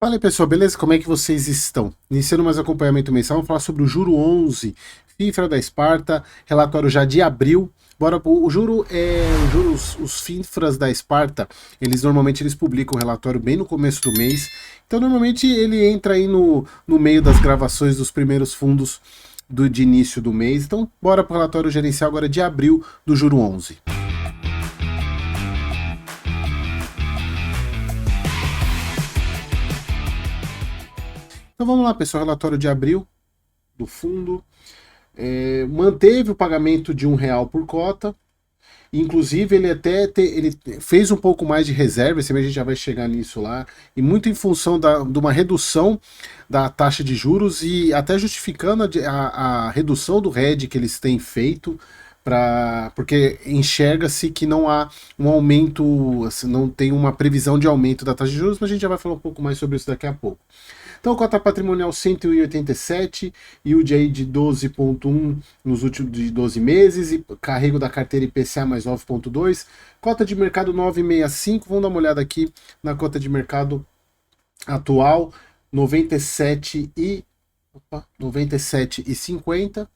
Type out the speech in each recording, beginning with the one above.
Fala aí, pessoal, beleza? Como é que vocês estão? Iniciando mais acompanhamento mensal, vamos falar sobre o juro 11, FINFRA da Esparta, relatório já de abril. Bora o juro os FINFRAs da Esparta, eles publicam o relatório bem no começo do mês. Então normalmente ele entra aí no meio das gravações dos primeiros fundos de início do mês. Então bora para o relatório gerencial agora de abril do juro 11. Então vamos lá, pessoal, relatório de abril do fundo. Manteve o pagamento de R$ 1 por cota. Inclusive, ele fez um pouco mais de reserva, esse mês a gente já vai chegar nisso lá, e muito em função de uma redução da taxa de juros e até justificando a redução do RED que eles têm feito, porque enxerga-se que não há um aumento, assim, não tem uma previsão de aumento da taxa de juros, mas a gente já vai falar um pouco mais sobre isso daqui a pouco. Então, cota patrimonial 101,87, yield aí de 12,1 nos últimos de 12 meses, e carrego da carteira IPCA mais 9,2, cota de mercado 9,65, vamos dar uma olhada aqui na cota de mercado atual, 97,50.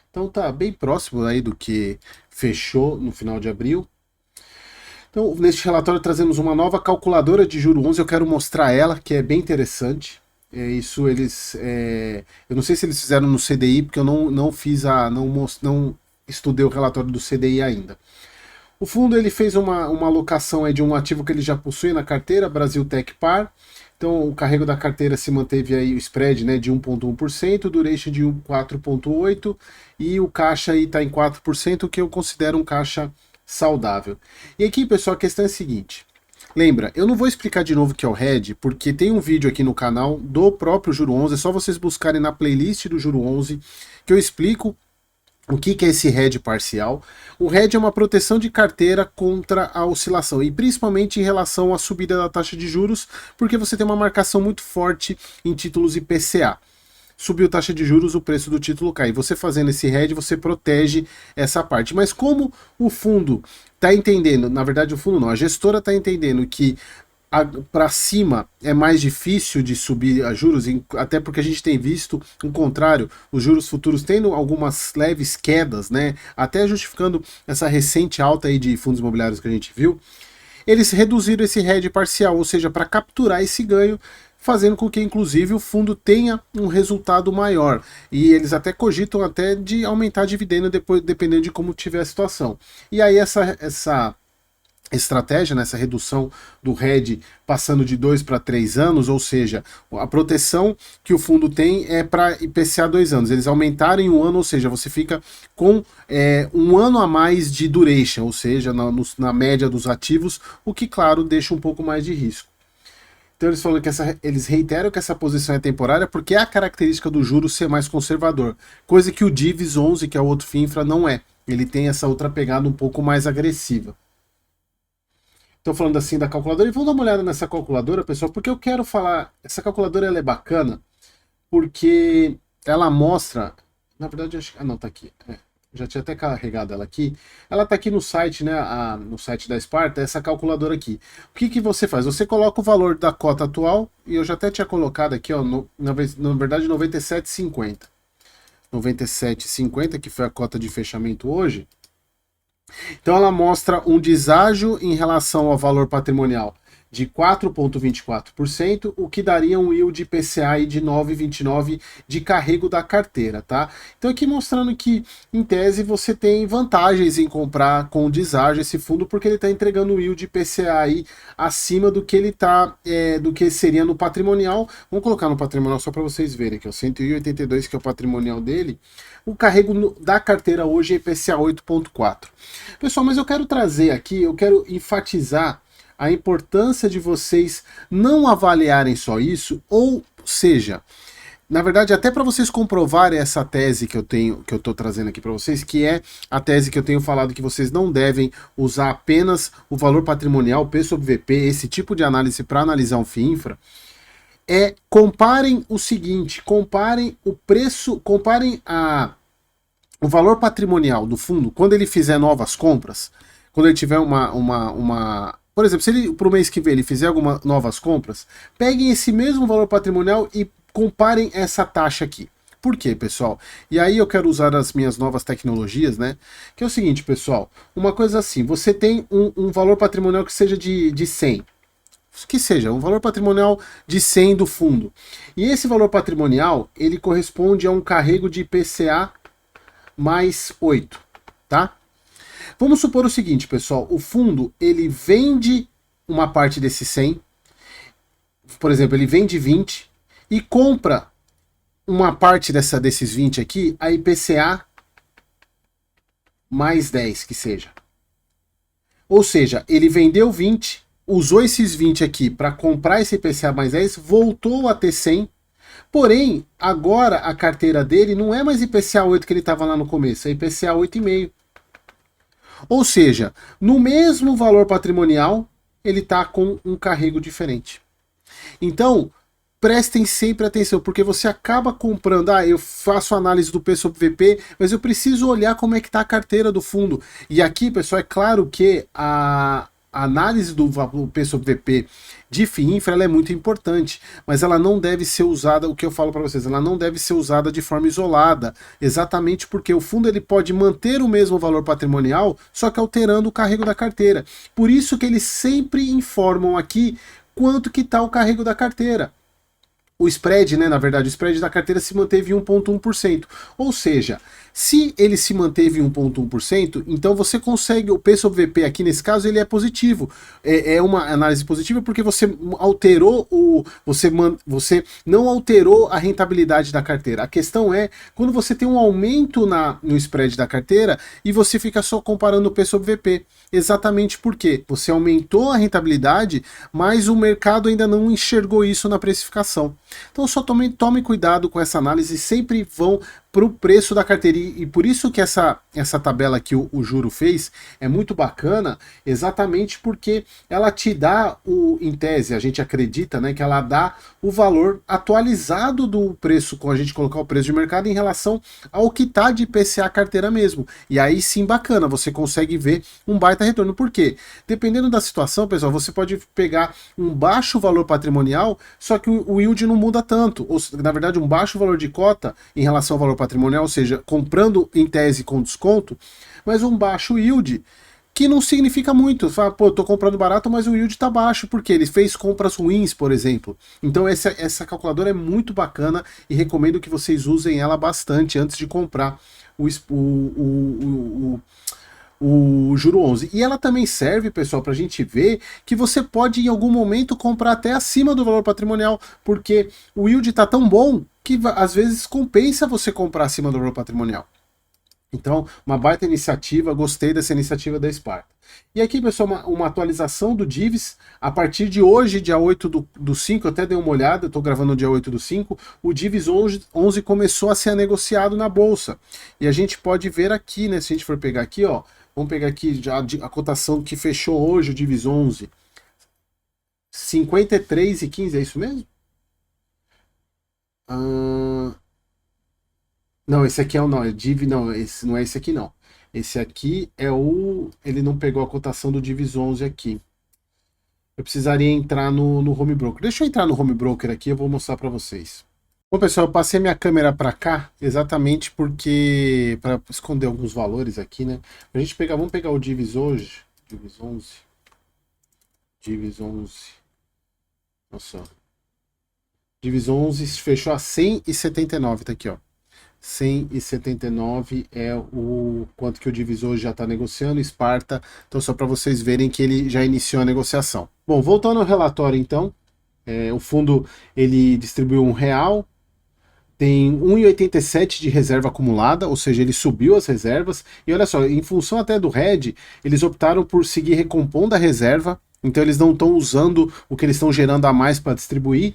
Então tá bem próximo aí do que fechou no final de abril. Então, neste relatório trazemos uma nova calculadora de juro 11, eu quero mostrar ela, que é bem interessante. Eu não sei se eles fizeram no CDI, porque eu não estudei o relatório do CDI ainda. O fundo ele fez uma alocação aí de um ativo que ele já possui na carteira, Brasil Tech Par. Então o carrego da carteira se manteve aí o spread, né, de 1,1%, o duration de 4,8% e o caixa aí está em 4%, o que eu considero um caixa saudável. E aqui, pessoal, a questão é a seguinte. Lembra, eu não vou explicar de novo o que é o RED, porque tem um vídeo aqui no canal do próprio Juro 11, é só vocês buscarem na playlist do Juro 11, que eu explico o que é esse RED parcial. O RED é uma proteção de carteira contra a oscilação, e principalmente em relação à subida da taxa de juros, porque você tem uma marcação muito forte em títulos IPCA. Subiu taxa de juros, o preço do título cai. Você fazendo esse hedge, você protege essa parte. Mas como o fundo está entendendo, na verdade o fundo não, a gestora está entendendo que para cima é mais difícil de subir a juros, até porque a gente tem visto o contrário, os juros futuros tendo algumas leves quedas, né? Até justificando essa recente alta aí de fundos imobiliários que a gente viu. Eles reduziram esse hedge parcial, ou seja, para capturar esse ganho, fazendo com que, inclusive, o fundo tenha um resultado maior. E eles até cogitam até de aumentar dividendo depois, dependendo de como tiver a situação. E aí essa estratégia, nessa redução do RED passando de 2 para 3 anos, ou seja, a proteção que o fundo tem é para IPCA 2 anos. Eles aumentarem um ano, ou seja, você fica com um ano a mais de duration, ou seja, na média dos ativos, o que, claro, deixa um pouco mais de risco. Então eles falam que eles reiteram que essa posição é temporária porque é a característica do juro ser mais conservador, coisa que o Divis 11, que é o outro FINFRA, não é. Ele tem essa outra pegada um pouco mais agressiva. Estou falando assim da calculadora, e vamos dar uma olhada nessa calculadora, pessoal, porque eu quero falar, essa calculadora ela é bacana, porque ela mostra, na verdade, não, tá aqui, já tinha até carregado ela aqui, ela tá aqui no site, né, no site da Esparta, essa calculadora aqui. O que você faz? Você coloca o valor da cota atual, e eu já até tinha colocado aqui, ó, na verdade, 97,50. 97,50, que foi a cota de fechamento hoje. Então ela mostra um deságio em relação ao valor patrimonial de 4,24%, o que daria um yield IPCA de 9,29% de carrego da carteira, tá? Então aqui mostrando que, em tese, você tem vantagens em comprar com deságio esse fundo, porque ele está entregando o yield IPCA aí acima do que ele tá, do que seria no patrimonial. Vamos colocar no patrimonial só para vocês verem aqui, ó, 101,82, que é o patrimonial dele. O carrego da carteira hoje é IPCA 8,4%. Pessoal, mas eu quero trazer aqui, eu quero enfatizar a importância de vocês não avaliarem só isso, ou seja, na verdade, até para vocês comprovarem essa tese que eu estou trazendo aqui para vocês, que é a tese que eu tenho falado que vocês não devem usar apenas o valor patrimonial, P sobre VP, esse tipo de análise para analisar um FINFRA, comparem o seguinte, comparem o preço, comparem o valor patrimonial do fundo, quando ele fizer novas compras, quando ele tiver uma por exemplo, se ele pro mês que vem ele fizer algumas novas compras, peguem esse mesmo valor patrimonial e comparem essa taxa aqui. Por quê, pessoal? E aí eu quero usar as minhas novas tecnologias, né? Que é o seguinte, pessoal, uma coisa assim, você tem um valor patrimonial que seja de 100, que seja, um valor patrimonial de 100 do fundo. E esse valor patrimonial, ele corresponde a um carrego de IPCA mais 8, tá? Vamos supor o seguinte, pessoal, o fundo, ele vende uma parte desse 100, por exemplo, ele vende 20 e compra uma parte desses 20 aqui, a IPCA mais 10, que seja. Ou seja, ele vendeu 20, usou esses 20 aqui para comprar esse IPCA mais 10, voltou a ter 100, porém, agora a carteira dele não é mais IPCA 8 que ele estava lá no começo, é IPCA 8,5. Ou seja, no mesmo valor patrimonial, ele está com um carrego diferente. Então, prestem sempre atenção, porque você acaba comprando, eu faço análise do P sobre VP, mas eu preciso olhar como é que está a carteira do fundo. E aqui, pessoal, é claro que a análise do P sobre VP de FIINFRA ela é muito importante, mas ela não deve ser usada, o que eu falo para vocês, ela não deve ser usada de forma isolada, exatamente porque o fundo ele pode manter o mesmo valor patrimonial, só que alterando o carrego da carteira. Por isso que eles sempre informam aqui quanto que está o carrego da carteira. O spread, né, na verdade, o spread da carteira se manteve em 1,1%. Ou seja, se ele se manteve em 1,1%, então você consegue, o P sobre VP aqui nesse caso, ele é positivo. É uma análise positiva porque você alterou você não alterou a rentabilidade da carteira. A questão é quando você tem um aumento no spread da carteira e você fica só comparando o P sobre VP. Exatamente porque você aumentou a rentabilidade, mas o mercado ainda não enxergou isso na precificação. Então só tome cuidado com essa análise, sempre vão para o preço da carteira. E por isso que essa tabela que o Juro fez é muito bacana, exatamente porque ela te dá, em tese, a gente acredita, né, que ela dá o valor atualizado do preço, com a gente colocar o preço de mercado em relação ao que está de IPCA carteira mesmo. E aí sim, bacana, você consegue ver um baita retorno. Por quê? Dependendo da situação, pessoal, você pode pegar um baixo valor patrimonial, só que o yield não muda tanto. Ou, na verdade, um baixo valor de cota em relação ao valor patrimonial, ou seja, comprando em tese com desconto, mas um baixo yield que não significa muito. Fala, pô, tô comprando barato, mas o yield tá baixo, porque ele fez compras ruins, por exemplo. Então essa calculadora é muito bacana e recomendo que vocês usem ela bastante antes de comprar o Juro 11. E ela também serve, pessoal, para a gente ver que você pode em algum momento comprar até acima do valor patrimonial, porque o yield está tão bom que às vezes compensa você comprar acima do valor patrimonial. Então, uma baita iniciativa, gostei dessa iniciativa da Sparta. E aqui, pessoal, uma atualização do DIVs. A partir de hoje, dia 8 do 5, eu até dei uma olhada, eu estou gravando no dia 8 do 5, o DIVs 11 começou a ser negociado na Bolsa. E a gente pode ver aqui, né, se a gente for pegar aqui, ó, vamos pegar aqui já a cotação que fechou hoje, o DIVs 11, 53,15, é isso mesmo? Não, esse aqui é o não, é Div, não, esse não é esse aqui não. Esse aqui é ele não pegou a cotação do Divis 11 aqui. Eu precisaria entrar no Home Broker. Deixa eu entrar no Home Broker aqui, eu vou mostrar para vocês. Bom, pessoal, eu passei minha câmera para cá exatamente porque para esconder alguns valores aqui, né? A gente pegar, vamos pegar o Divis hoje, Divis 11. Divis 11. Nossa. Divis 11 fechou a 100,79, tá aqui, ó. 100,79 é o quanto que o divisor já está negociando, Sparta. Então, só para vocês verem que ele já iniciou a negociação. Bom, voltando ao relatório, então, o fundo ele distribuiu R$1, tem 1,87 de reserva acumulada, ou seja, ele subiu as reservas. E olha só, em função até do RED, eles optaram por seguir recompondo a reserva. Então, eles não estão usando o que eles estão gerando a mais para distribuir.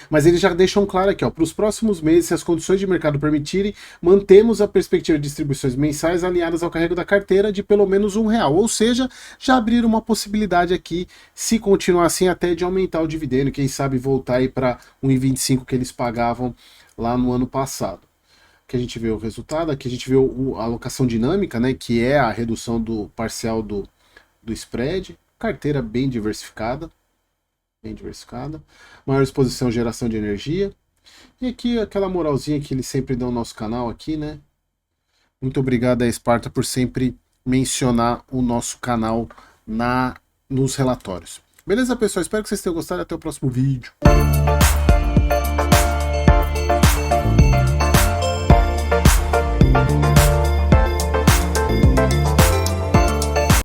Mas eles já deixam claro aqui, ó, para os próximos meses, se as condições de mercado permitirem, mantemos a perspectiva de distribuições mensais alinhadas ao carrego da carteira de pelo menos R$1. Ou seja, já abriram uma possibilidade aqui, se continuar assim, até de aumentar o dividendo, quem sabe voltar aí para 1,25 que eles pagavam lá no ano passado. Aqui a gente vê o resultado, aqui a gente vê a alocação dinâmica, né, que é a redução do parcial do spread. carteira bem diversificada. Maior exposição, geração de energia. E aqui aquela moralzinha que eles sempre dão no nosso canal aqui, né? Muito obrigado a Esparta por sempre mencionar o nosso canal nos relatórios. Beleza, pessoal? Espero que vocês tenham gostado. Até o próximo vídeo.